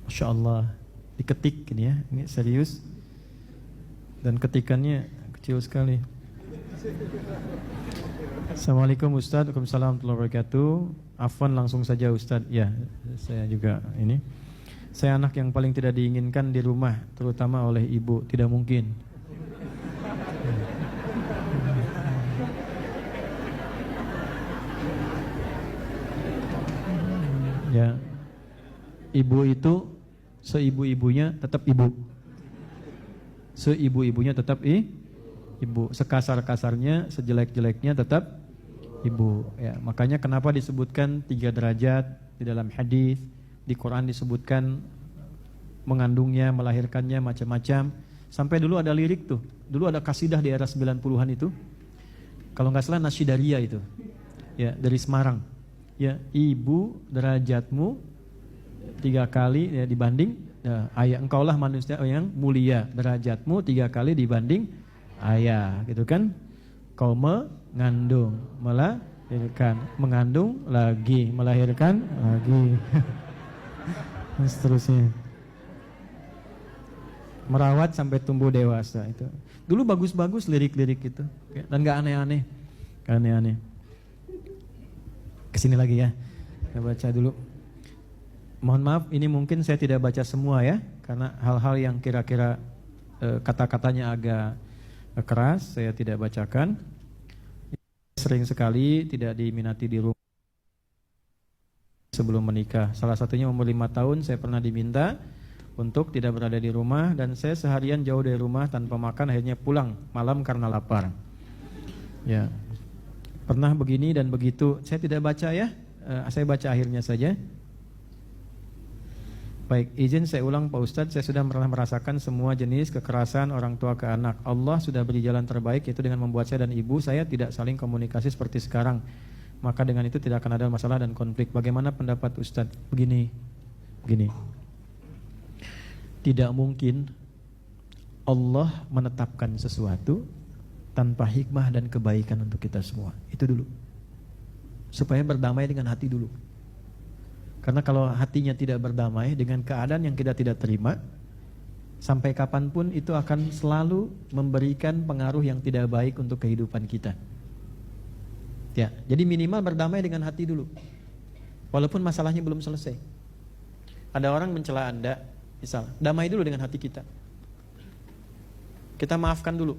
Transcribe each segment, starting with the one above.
Masya Allah, diketik ini ya, ini serius. Dan ketikannya kecil sekali. Assalamualaikum Ustaz, Waalaikumsalam warahmatullahi wabarakatuh. Afwan langsung saja Ustaz. Ya, saya juga ini. Saya anak yang paling tidak diinginkan di rumah, terutama oleh ibu. Tidak mungkin. Ya, ibu itu seibu-ibunya tetap ibu. Seibu-ibunya tetap ibu. Sekasar-kasarnya, sejelek-jeleknya tetap ibu. Ya, makanya kenapa disebutkan 3 derajat di dalam hadis, di Quran disebutkan mengandungnya, melahirkannya, macam-macam. Sampai dulu ada lirik tuh. Dulu ada kasidah di era 90-an itu. Kalau nggak salah Nasyidaria itu. Ya, dari Semarang. Ya, ibu derajatmu 3 kali ya, dibanding ayah. Engkaulah manusia yang mulia, derajatmu 3 kali dibanding ayah, gitu kan? Kau mengandung, melahirkan, mengandung lagi, melahirkan lagi. Dan seterusnya. Merawat sampai tumbuh dewasa itu. Dulu bagus-bagus lirik-lirik itu, dan nggak aneh-aneh, nggak aneh-aneh. Kesini lagi ya, saya baca dulu. Mohon maaf, ini mungkin saya tidak baca semua ya, karena hal-hal yang kira-kira kata-katanya agak keras, saya tidak bacakan. Sering sekali tidak diminati di rumah sebelum menikah. Salah satunya umur 5 tahun saya pernah diminta untuk tidak berada di rumah, dan saya seharian jauh dari rumah tanpa makan, akhirnya pulang malam karena lapar. Ya, pernah begini dan begitu. Saya tidak baca ya, saya baca akhirnya saja. Baik, izin saya ulang Pak Ustadz, saya sudah pernah merasakan semua jenis kekerasan orang tua ke anak. Allah sudah beri jalan terbaik, yaitu dengan membuat saya dan ibu saya tidak saling komunikasi seperti sekarang. Maka dengan itu tidak akan ada masalah dan konflik. Bagaimana pendapat Ustadz? Begini. Tidak mungkin Allah menetapkan sesuatu tanpa hikmah dan kebaikan untuk kita semua. Itu dulu. Supaya berdamai dengan hati dulu. Karena kalau hatinya tidak berdamai dengan keadaan yang kita tidak terima, sampai kapanpun itu akan selalu memberikan pengaruh yang tidak baik untuk kehidupan kita. Ya, jadi minimal berdamai dengan hati dulu. Walaupun masalahnya belum selesai. Ada orang mencela Anda, misal, damai dulu dengan hati kita. Kita maafkan dulu.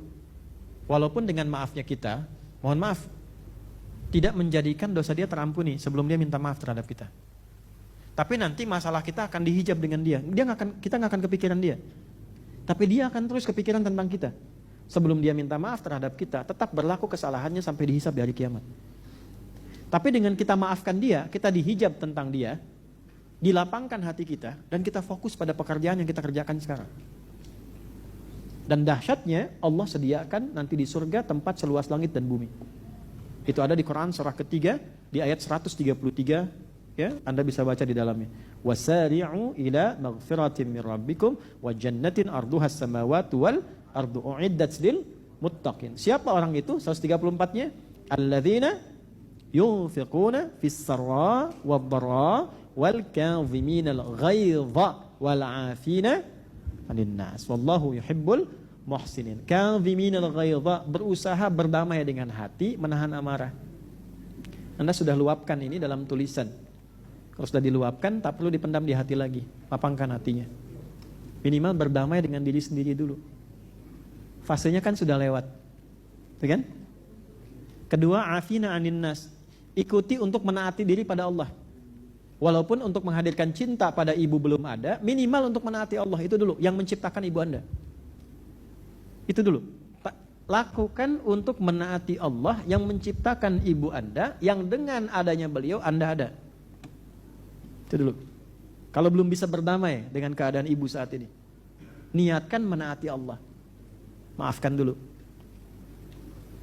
Walaupun dengan maafnya kita, mohon maaf, tidak menjadikan dosa dia terampuni sebelum dia minta maaf terhadap kita. Tapi nanti masalah kita akan dihijab dengan dia. Kita nggak akan kepikiran dia. Tapi dia akan terus kepikiran tentang kita. Sebelum dia minta maaf terhadap kita, tetap berlaku kesalahannya sampai dihisab di hari kiamat. Tapi dengan kita maafkan dia, kita dihijab tentang dia, dilapangkan hati kita, dan kita fokus pada pekerjaan yang kita kerjakan sekarang. Dan dahsyatnya, Allah sediakan nanti di surga tempat seluas langit dan bumi. Itu ada di Quran surah ketiga, di ayat 133. Ya, Anda bisa baca di dalamnya. Wasari'u ila maghfiratin min rabbikum wa jannatin arduhas samawati wal ardu uiddat lil muttaqin. Siapa orang itu? 134-nya. Alladzina yunfiquna fis sarra wad dharra wal kadhimina al ghaidha wal 'afina 'anil nas. Wallahu yuhibbul muhsinin. Kadhimina al ghaidha, berusaha berdamai dengan hati, menahan amarah. Anda sudah luapkan ini dalam tulisan. Kalau sudah diluapkan, tak perlu dipendam di hati lagi. Lapangkan hatinya. Minimal berdamai dengan diri sendiri dulu. Fasenya kan sudah lewat. Kan? Kedua, afina anin nas. Ikuti untuk menaati diri pada Allah. Walaupun untuk menghadirkan cinta pada ibu belum ada, minimal untuk menaati Allah. Itu dulu, yang menciptakan ibu Anda. Itu dulu. Lakukan untuk menaati Allah yang menciptakan ibu Anda, yang dengan adanya beliau Anda ada. Itu dulu. Kalau belum bisa berdamai dengan keadaan ibu saat ini, niatkan menaati Allah. Maafkan dulu.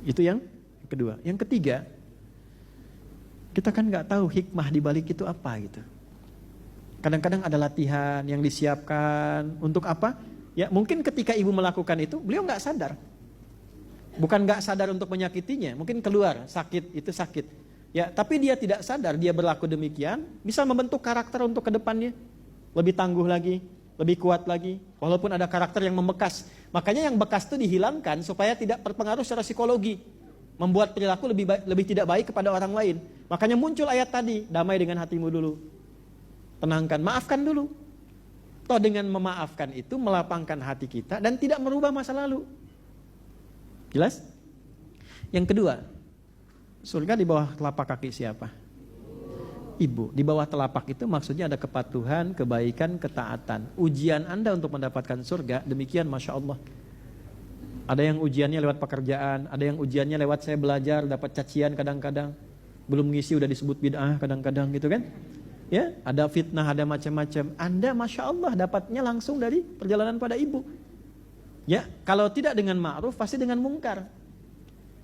Itu yang kedua. Yang ketiga, kita kan nggak tahu hikmah di balik itu apa gitu. Kadang-kadang ada latihan yang disiapkan untuk apa? Ya mungkin ketika ibu melakukan itu, beliau nggak sadar. Bukan nggak sadar untuk menyakitinya, mungkin keluar sakit, itu sakit. Ya, tapi dia tidak sadar dia berlaku demikian bisa membentuk karakter untuk kedepannya. lebih tangguh lagi, lebih kuat lagi, walaupun ada karakter yang membekas. Makanya yang bekas itu dihilangkan supaya tidak berpengaruh secara psikologi, membuat perilaku lebih tidak baik kepada orang lain. Makanya muncul ayat tadi, damai dengan hatimu dulu, tenangkan, maafkan dulu. Toh dengan memaafkan itu melapangkan hati kita dan tidak merubah masa lalu. Jelas? Yang kedua, surga di bawah telapak kaki siapa? Ibu. Di bawah telapak itu maksudnya ada kepatuhan, kebaikan, ketaatan. Ujian Anda untuk mendapatkan surga, demikian Masya Allah. Ada yang ujiannya lewat pekerjaan, ada yang ujiannya lewat saya belajar, dapat cacian kadang-kadang. Belum ngisi udah disebut bid'ah kadang-kadang gitu kan. Ya, ada fitnah, ada macam-macam. Anda Masya Allah dapatnya langsung dari perjalanan pada ibu. Ya, kalau tidak dengan ma'ruf pasti dengan mungkar.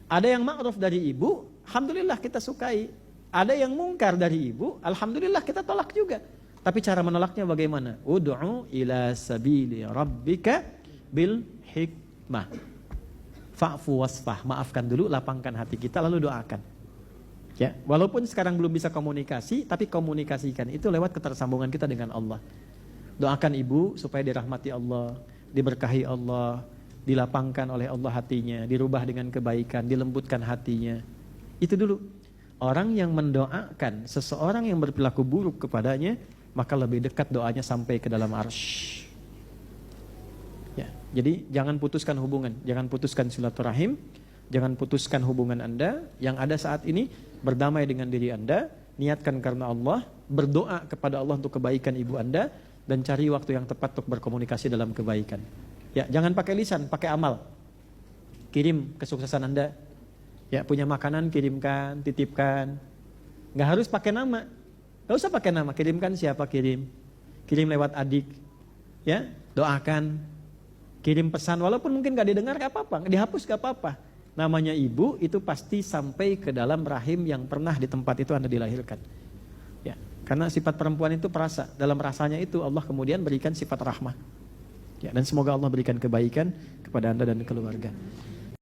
Ada yang ma'ruf dari ibu, alhamdulillah kita sukai. Ada yang mungkar dari ibu, alhamdulillah kita tolak juga. Tapi cara menolaknya bagaimana? Ud'u ila sabili rabbika bil hikmah. Fa'fu wasfah, maafkan dulu, lapangkan hati kita lalu doakan. Ya, walaupun sekarang belum bisa komunikasi, tapi komunikasikan itu lewat ketersambungan kita dengan Allah. Doakan ibu supaya dirahmati Allah, diberkahi Allah, dilapangkan oleh Allah hatinya, dirubah dengan kebaikan, dilembutkan hatinya. Itu dulu. Orang yang mendoakan seseorang yang berperilaku buruk kepadanya, maka lebih dekat doanya sampai ke dalam arsy. Ya, jadi jangan putuskan hubungan, jangan putuskan silaturahim, jangan putuskan hubungan Anda yang ada saat ini, berdamai dengan diri Anda, niatkan karena Allah, berdoa kepada Allah untuk kebaikan ibu Anda, dan cari waktu yang tepat untuk berkomunikasi dalam kebaikan. Ya, jangan pakai lisan, pakai amal. Kirim kesuksesan Anda. Ya, punya makanan kirimkan, titipkan. Nggak harus pakai nama. Nggak usah pakai nama, kirimkan siapa kirim. Kirim lewat adik. Ya, doakan. Kirim pesan, walaupun mungkin nggak didengar nggak apa-apa, dihapus nggak apa-apa. Namanya ibu itu pasti sampai ke dalam rahim yang pernah di tempat itu Anda dilahirkan. Ya, karena sifat perempuan itu perasa. Dalam rasanya itu Allah kemudian berikan sifat rahmah. Ya, dan semoga Allah berikan kebaikan kepada Anda dan keluarga.